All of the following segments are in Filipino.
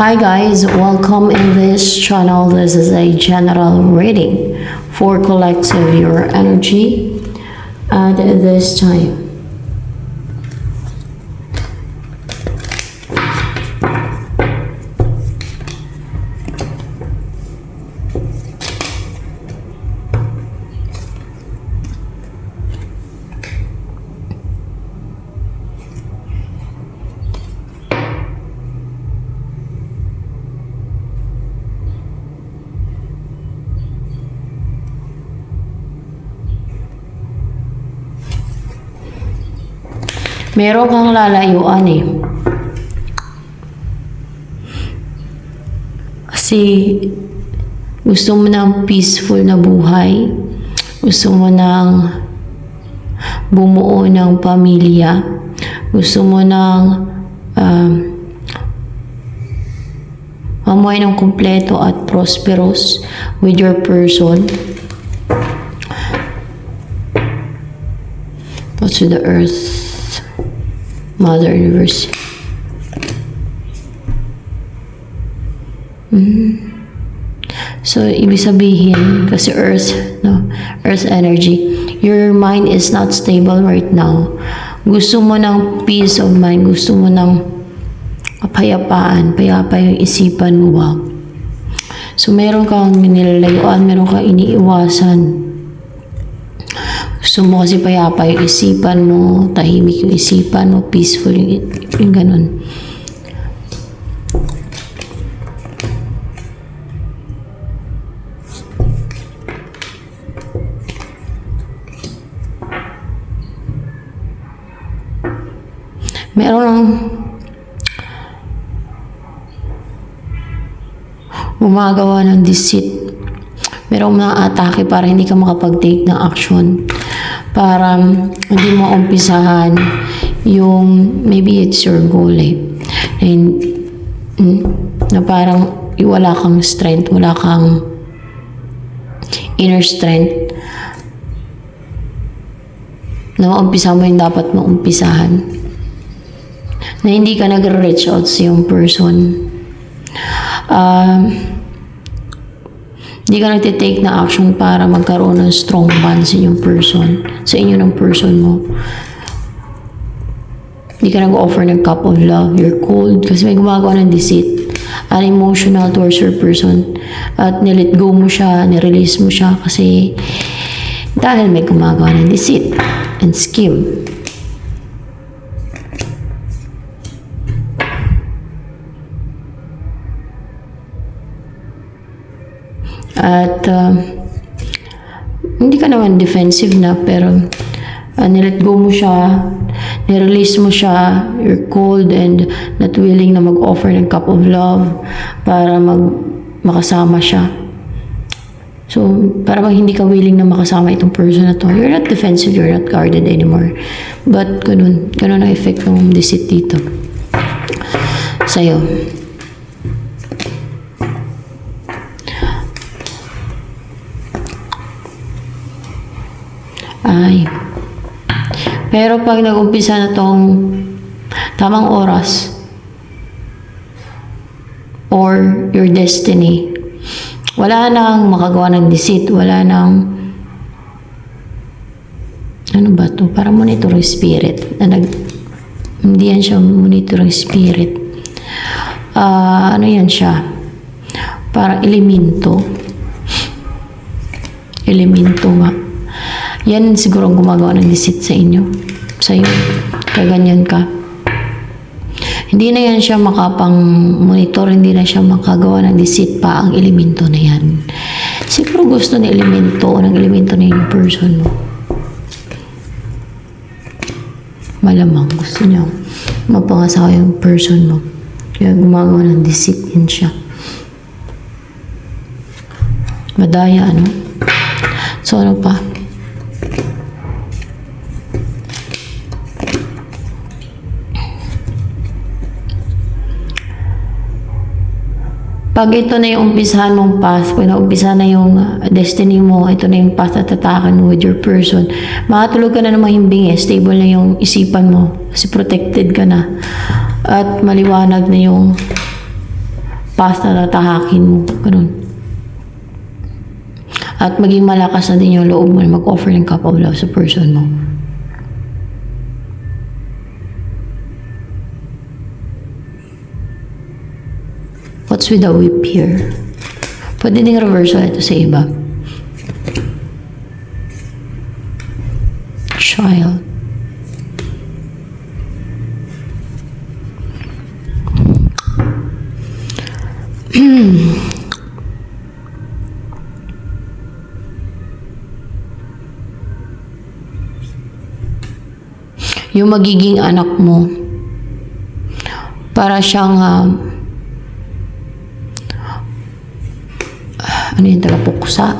Hi guys, welcome in this channel. This is a general reading for collective your energy at this time. Meron kang lalayuan eh. Kasi gusto mo ng peaceful na buhay. Gusto mo ng bumuo ng pamilya. Gusto mo ng mamuhay ng kumpleto at prosperous with your person. Go to the earth. Mother Universe. So, ibig sabihin, kasi Earth, no? Earth energy, your mind is not stable right now. Gusto mo ng peace of mind, gusto mo ng kapayapaan, payapa yung isipan mo, wow. So, meron kang nilalayuan, meron kang iniiwasan. Gusto mo kasi payapa yung isipan mo, tahimik yung isipan mo, peaceful yung ganun. Meron lang gumagawa ng deceit. Merong mga atake para hindi ka makapag-take ng action. Para hindi mo umpisahan yung maybe it's your goal eh. And na parang wala kang strength, wala kang inner strength na maumpisa mo yung dapat maumpisahan. Na hindi ka nag-reach out sa yung person. Hindi ka nagtitake na action para magkaroon ng strong bond sa inyong person, sa inyo ng person mo. Hindi ka nag-offer ng cup of love, you're cold, kasi may gumagawa ng deceit, unemotional towards your person, at nilet go mo siya, nirelease mo siya, kasi dahil may gumagawa ng deceit and scheme. At hindi ka naman defensive na, pero nilet go mo siya, nirelease mo siya, you're cold and not willing na mag-offer ng cup of love para makasama siya. So, para bang hindi ka willing na makasama itong person na to. You're not defensive, you're not guarded anymore. But ganun ang effect ng deceit dito sa'yo. Ay. Pero pag nag-umpisa na tong tamang oras or your destiny, wala nang makagawa ng deceit, wala nang ano ba to? Parang monitoring spirit. Hindi yan siya monitoring spirit. Ano yan siya? Parang elemento. Elemento nga. Yan siguro ang gumagawa ng deceit sa inyo. Sa'yo. Kaganyan ka. Hindi na yan siya makapang-monitor, hindi na siya makagawa ng deceit pa ang elemento na yan. Siguro gusto ng elemento na yung person mo. Malamang gusto niya mapangasawa yung person mo. Kaya gumagawa ng deceit yan siya. Madaya, ano? So, ano pa? Pag ito na yung umpisahan mong path, pag naumpisa na yung destiny mo, ito na yung path at tatakan mo with your person, makatulog ka na ng mahimbing eh, stable na yung isipan mo, kasi protected ka na. At maliwanag na yung path na tatahakin mo. Ganun. At maging malakas na din yung loob mo na mag-offer ng cup of love sa person mo. What's with the whip here? Pwede ding reversal ito sa iba. Child. Yung magiging anak mo, para siyang ano yung tagapuksa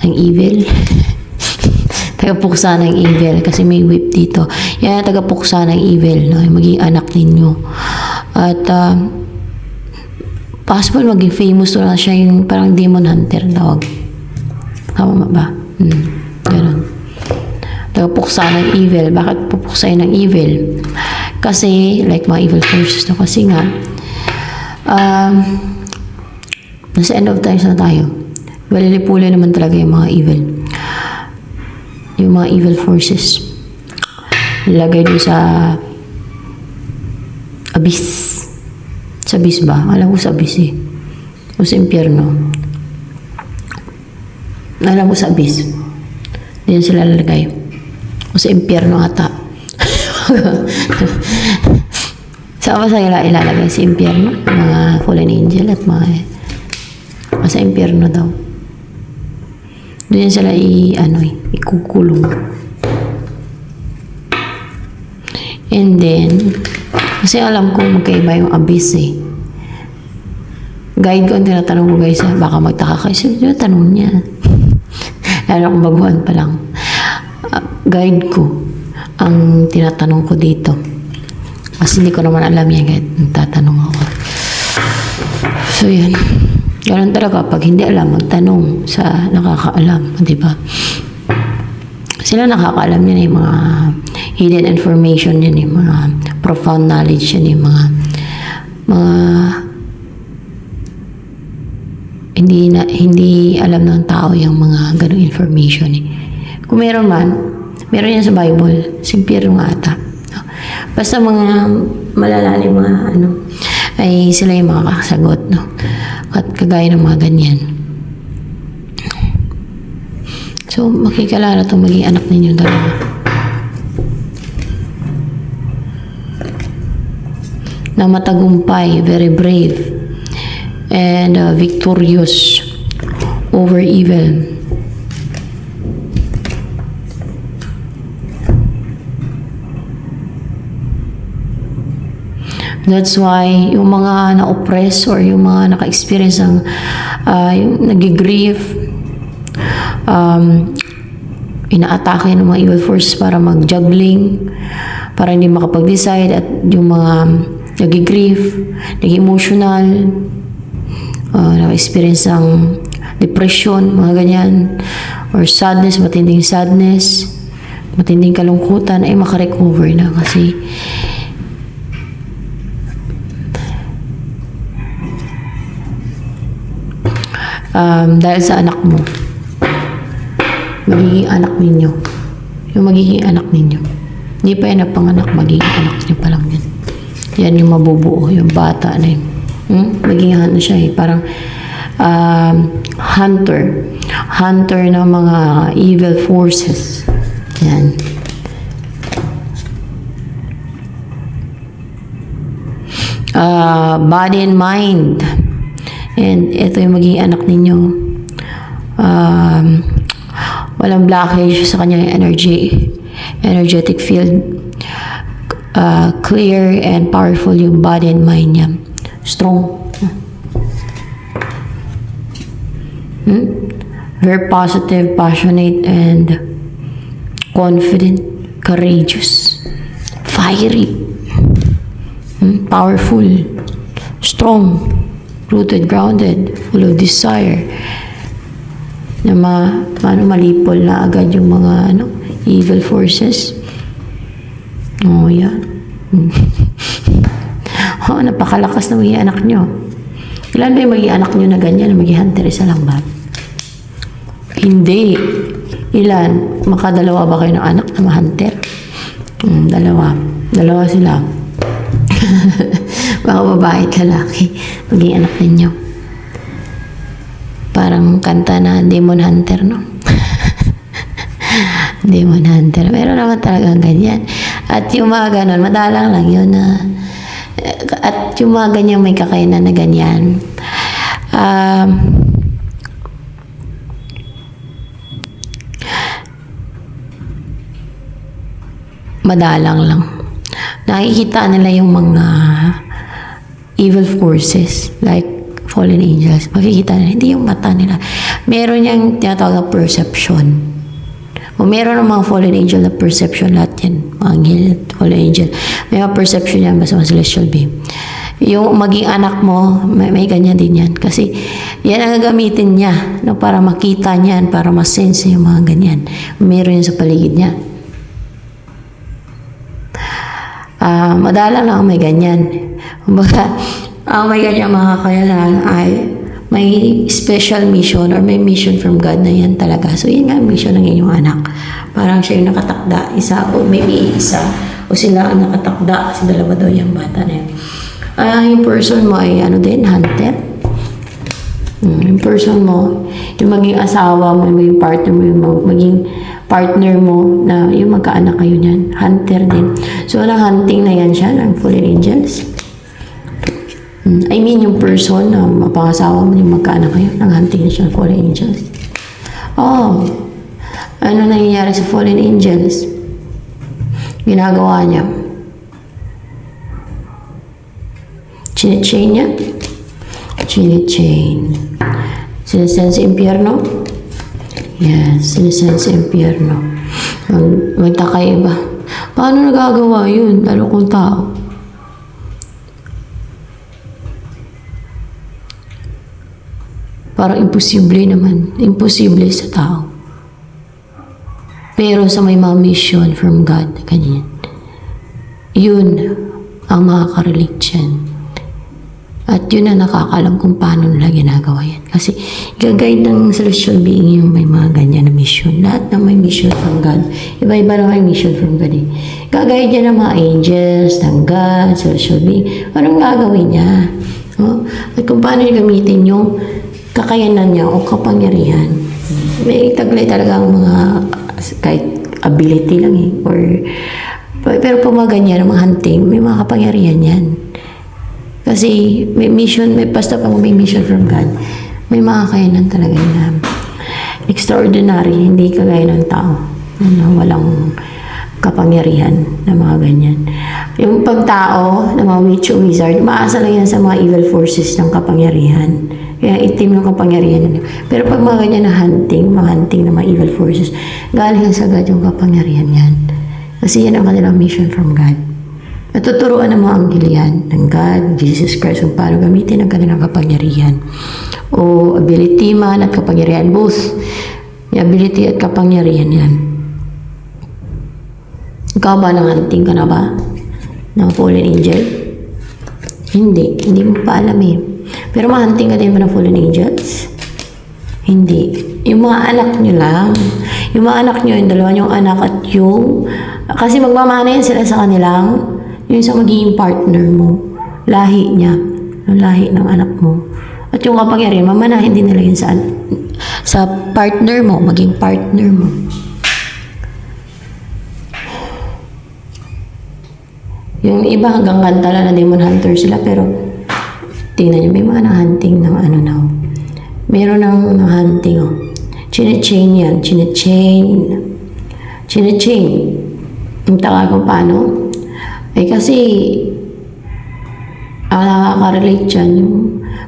ng evil. Tagapuksa ng evil kasi may whip dito. Yan ang tagapuksa ng evil, no? Yung magiging anak ninyo. At possible maging famous na siya, yung parang demon hunter tawag. Tama ba? Ganun. Tagapuksa ng evil. Bakit pupuksain ng evil? Kasi like mga evil forces, no? Kasi nga nasa end of times na tayo. Balilipulin naman talaga yung mga evil. Yung mga evil forces. Ilagay doon sa abyss. Sa abyss ba? Alam ko sa abyss eh. O sa impyerno. Alam ko sa abyss. Diyan sila lalagay. O sa impyerno ata. Saan ba sa ilalagay? Sa impyerno? Mga fallen angel at mga sa impyerno daw. Doon sila ikukulong. And then, kasi alam ko magkaiba yung abyss eh. Guide ko ang tinatanong ko guys, baka magtaka kayo. Sino tanong niya? Lalo kung baguhan pa lang. Guide ko ang tinatanong ko dito. Kasi hindi ko naman alam yan kahit nagtatanong ako. So yan. Ganun talaga, pag hindi alam, magtanong sa nakakaalam, di ba? Sila nakakaalam yan, yung mga hidden information yan, yung mga profound knowledge yan, yung mga hindi alam ng tao yung mga ganung information eh. Kung meron man, meron yan sa Bible, simpirong ata. Basta mga malalalim mga ay sila yung mga kakasagot, no? At kagaya ng mga ganyan. So, makikilala itong maging anak ninyo dalawa. Na matagumpay, very brave, and victorious over evil. That's why yung mga na-oppress or yung mga naka-experience ng yung nag-grief, ina-atake ng mga evil forces para mag-juggling, para hindi makapag-decide, at yung mga nag-grief, nag-emotional, naka-experience ng depression, mga ganyan, or sadness, matinding sadness, matinding kalungkutan, ay makarecover na kasi dahil sa anak mo, magiging anak ninyo, yung magiging anak ninyo, hindi pa yan napanganak, magiging anak nyo pa lang yan. Yan yung mabubuo, yung bata na yun. Magiging siya eh, parang hunter ng mga evil forces. Yan. Body and mind. And ito yung magiging anak ninyo. Walang blockage sa kanyang energetic field. Clear and powerful yung body and mind niya. Strong. Very positive, passionate, and confident, courageous, fiery, powerful, strong, rooted, grounded, full of desire, na malipol na agad yung mga evil forces. Yan. Napakalakas na maging anak nyo. Kailan ba yung maging anak nyo na ganyan, na maging hunter? Isa lang ba? Hindi. Ilan? Makadalawa ba kayo ng anak na ma-hunter? Dalawa. Dalawa sila. Baka babae at lalaki. Maging anak ninyo. Parang kanta na Demon Hunter, no? Demon Hunter. Meron naman talagang ganyan. At yung mga ganon, madalang lang yun na at yung mga ganyan may kakayanan na ganyan. Madalang lang. Nakikita nila yung mga evil forces like fallen angels. Makikita nila, hindi yung mata nila. Meron yung tinatawag na perception. O meron ng mga fallen angel na perception, lahat yan. Mga angel, fallen angel. May mga perception yan, basta mga celestial being. Yung maging anak mo, may ganyan din yan. Kasi yan ang gagamitin niya, no, para makita niyan, para masense yung mga ganyan. Meron yan sa paligid niya. Madalang lang may ganyan. Kumbaga, may ganyan mga kakayanan ay may special mission or may mission from God na yan talaga. So, yun nga mission ng inyong anak. Parang siya yung nakatakda, isa o maybe isa o sila ang nakatakda. Kasi dalawa daw yung bata na yun. Yung person mo ay ano din, hunter. Yung person mo, yung maging asawa mo, yung partner mo, yung maging partner mo na yung magkaanak kayo niyan, hunter din. So, hunting na yan siya ng fallen angels. I mean, yung person na mapangasawa mo, yung magkaanak kayo, hunting na siya ng fallen angels. Oh, ano nangyayari sa fallen angels? Ginagawa niya. Chine-chain niya. Chine-chain. Sinisend sa impyerno. Yes, sinisend sa impyerno. Magtaka iba. Paano nagagawa yun? Lalo kung tao. Parang imposible naman. Imposible sa tao. Pero sa may mga mission from God, ganyan. Yun ang makaka-relate dyan. At yun ang nakakalam kung paano nila ginagawa yan. Kasi gagayad ng celestial being yung may mga ganyan na mission. Lahat na may mission from God. Iba-iba na may mission from God eh. Gagayad yan ng mga angels, ng God, celestial being. Anong gagawin niya? Oh? At kung paano niya gamitin yung kakayanan niya o kapangyarihan. May taglay talaga ang mga kahit ability lang eh. Pero pag mga ganyan, mga hunting, may mga kapangyarihan yan. Kasi may mission, basta pag may mission from God, may mga kakayanan talaga na extraordinary, hindi kagaya ng tao na walang kapangyarihan na mga ganyan. Yung pagtao na mga witch o wizard, maasa lang yan sa mga evil forces ng kapangyarihan. Kaya itim yung kapangyarihan nila. Pero pag mga ganyan na hunting na mga evil forces, galing sa God yung kapangyarihan yan. Kasi yan ang kanilang mission from God. Natuturuan ng mga anghel yan, ng God, Jesus Christ, kung paano gamitin ang kanilang kapangyarihan. O ability man at kapangyarihan, both. May ability at kapangyarihan yan. Ikaw ba nanganting ka na ba? Ng fallen angel? Hindi mo pa alam eh. Pero mahanting ka din ba ng fallen angels? Hindi. Yung mga anak nyo lang. Yung mga anak nyo, yung dalawa nyong anak at yung... Kasi magmamana yan sila sa kanilang... Yung sa magiging partner mo, lahi niya, yung lahi ng anak mo. At yung kapangyarihan, mamanahin din nila yun sa partner mo, maging partner mo. Yung iba hanggang kantala na demon hunter sila, pero tingnan nyo, may mga na-hunting ng ano na. Meron ng na-hunting, oh. Chine-chain yan, chine-chain. Chine-chain. Yung taka kung paano. Kasi ang nakaka-relate dyan yung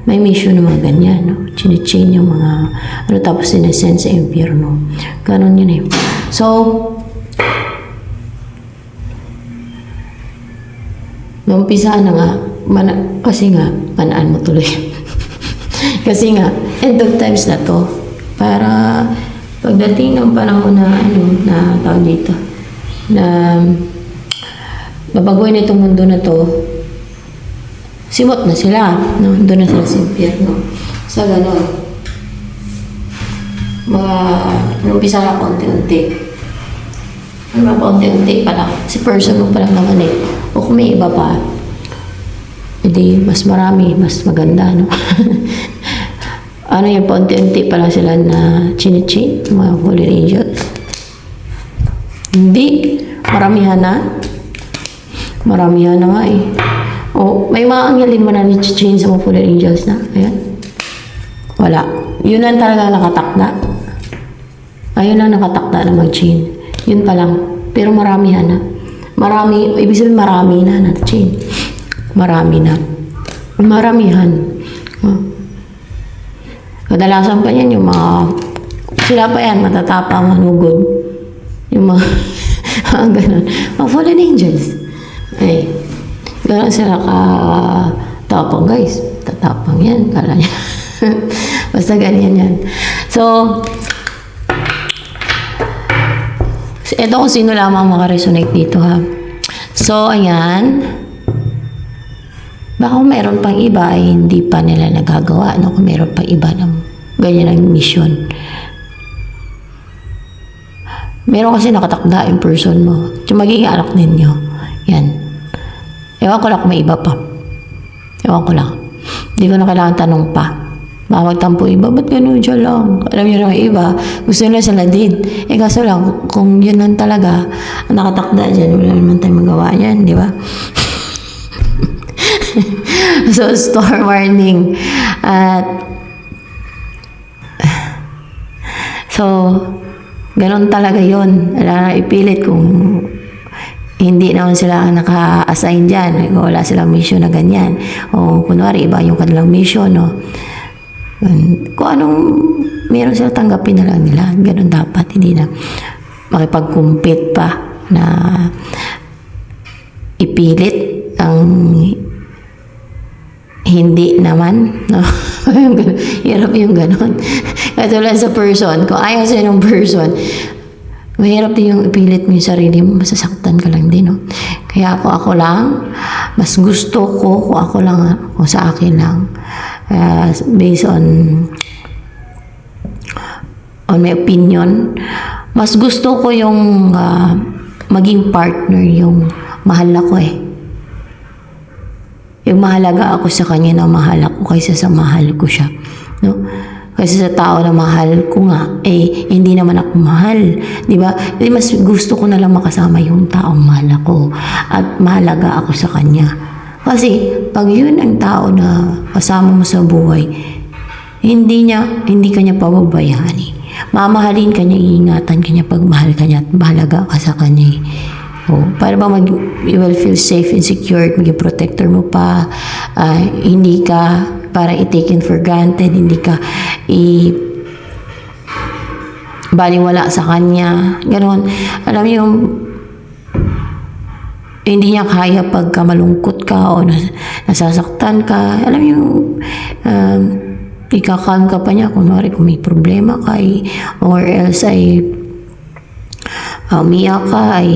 may mission ng mga ganyan, no? Chine-chain yung mga tapos sinesend sa impyerno. Ganon yun eh. So, umpisa na nga, kasi nga, manaan mo tuloy. Kasi nga, end of times na to. Para pagdating ng panahon na, na tawag dito, na babaguhin na itong mundo na to, simot na sila, no? Doon na sila sa impyerno. Sa ganon. Umpisa na paunti-unti. Paunti-unti pa lang. Si person mo pa lang naman eh. O kung may iba pa, hindi, mas marami, mas maganda, no? Ano yung paunti-unti pa lang sila na chinichin, mga holy angels? Hindi. Maramihan na. Maramihan na nga eh. O, may mga angelin mo na ni-chain sa mga holy angels na. Ayan. Wala. Yun lang talaga nakatakda. Ayun lang nakatakda na mag-chain. Yun pa lang. Pero maramihan na. Marami, ibig sabihin marami na na-chain. Marami na. Maramihan. Kadalasan pa yan yung mga, sila pa yan, matatapang, manugod. Yung mga, ganun. Mga fallen angels. Ay, ganun sila katapang, guys. Tatapang yan, kala niya. Basta ganyan yan. So, eto kung sino lamang makaresonate dito, ha. So, ayan. Baka kung mayroon pang iba ay hindi pa nila nagagawa, no? Kung mayroon pang iba ng ganyan ang mission. Meron kasi nakatakda yung person mo. Yung magiging anak ninyo. Yan. Ewan ko lang kung may iba pa. Ewan ko lang. Hindi ko na kailangan tanong pa. Baka magtampo iba, ba't gano'n siya lang? Alam niyo naman iba, gusto nila sila din. Eh kaso lang, kung yun lang talaga, ang nakatakda dyan, wala naman tayong magawa yan, di ba? So, storm warning. At, so, ganun talaga yun. Wala na ipilit kung hindi naman sila naka-assign dyan. Wala silang mission na ganyan. O kunwari, iba yung kanilang mission, no? Kung anong meron sila, tanggapin na lang nila. Ganun dapat. Hindi na makipag-compete pa na ipilit ang hindi naman, no? Hirap yung ganun. Katulad sa person, kung ayaw sa'yo ng person, mahirap din yung ipilit mo yung sarili mo, masasaktan ka lang din, no? Kaya ako lang, mas gusto ko kung ako lang, kung sa akin lang, based on my opinion, mas gusto ko yung maging partner yung mahal ako eh. Yung mahalaga ako sa kanya na mahal ako kaysa sa mahal ko siya. No? Kasi sa tao na mahal ko nga, eh, hindi naman ako mahal. Di ba? Mas gusto ko na lang makasama yung taong mahal ako at mahalaga ako sa kanya. Kasi, pag yun ang tao na kasama mo sa buhay, hindi ka niya pababayaan eh. Mamahalin ka niya, iingatan ka niya pag mahal ka niya at mahalaga ka sa kanya eh. Oh, para ba you will feel safe and secure, maging protector mo pa, hindi ka para i-taken for granted, hindi ka baliwala sa kanya, gano'n. Alam mo yung hindi niya kaya pagka malungkot ka o nasasaktan ka, alam mo yung ikakalm ka pa niya, kunwari kung may problema ka or else ay umiyak ka, ay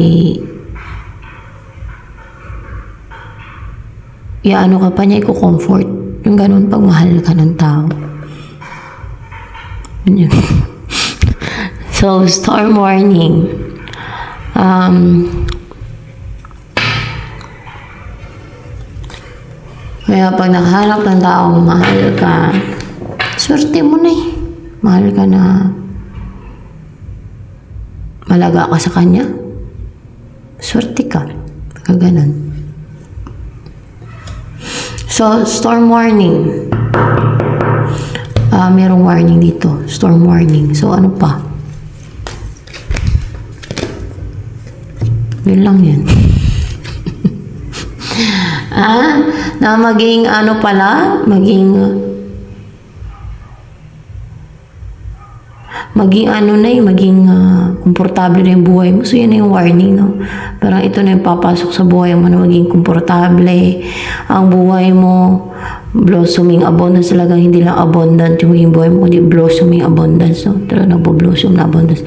ano ka pa niya, i-comfort. Yung ganun pag mahal ka ng tao. So, storm warning. Kaya pag nakahanap ng taong mahal ka, swerte mo na eh. Mahal ka na malaga ka sa kanya. Swerte ka. Pagka ganun. So, storm warning. Merong warning dito. Storm warning. So, ano pa? Yun lang yan. Na maging ano pala? Maging ano na maging komportable na yung buhay mo. So, yan na yung warning, no? Parang ito na yung papasok sa buhay mo na maging komportable. Ang buhay mo, blossoming abundance talaga, hindi lang abundant yung maging buhay mo, kundi blossoming abundance, no? Talagang nagbo-blossom na abundance.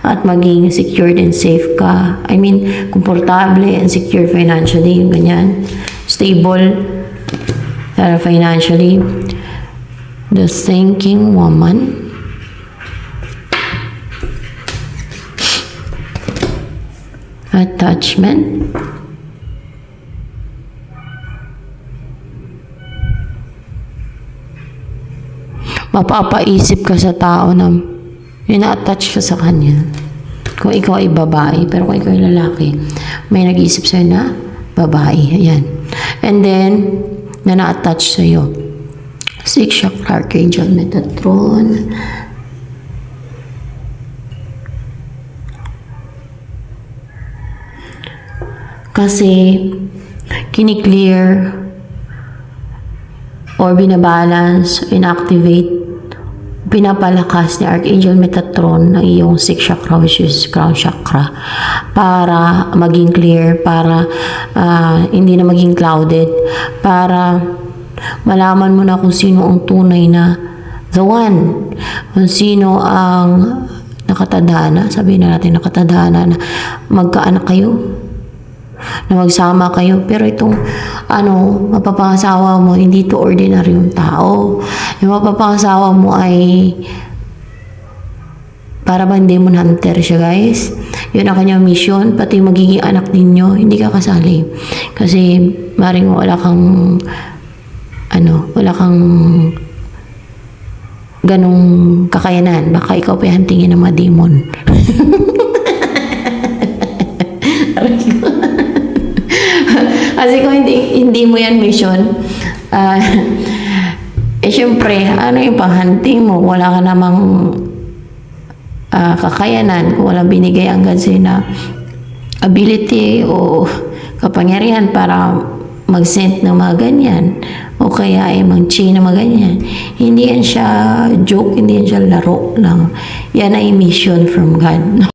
At maging secured and safe ka. I mean, komportable and secure financially, yung ganyan. Stable. Pero financially, the thinking woman, attachment, mapapaisip ka sa tao na ina-attach ka sa kanya. Kung ikaw ay babae, pero kung ikaw ay lalaki, may nag-iisip sa'yo na babae. Ayan. And then, na na-attach sa'yo. 6 chakra, Archangel Metatron. Kasi, kiniklear or binabalance, inactivate, pinapalakas ni Archangel Metatron ng iyong 6 chakra, which is crown chakra, para maging clear, para hindi na maging clouded, para malaman mo na kung sino ang tunay na the one, kung sino ang nakatadhana, sabihin na natin nakatadhana na magkaanak kayo, na magsama kayo, pero itong mapapangasawa mo, hindi to ordinaryong tao. Yung mapapangasawa mo ay para bang demon hunter siya, guys. Yun ang kanyang mission, pati magiging anak ninyo, hindi ka kasali. Kasi maring wala kang ganong kakayanan. Baka ikaw pa hantingin ng mga demon. Kasi kung hindi mo yan mission, syempre, ano yung panghunting mo? Wala ka namang kakayanan, kung walang binigay ang God sa'yo na ability o kapangyarihan para mag-send ng mga ganyan, o kaya ay mag-chain ng mga ganyan. Hindi yan siya joke, hindi yan siya laro lang. Yan ay mission from God.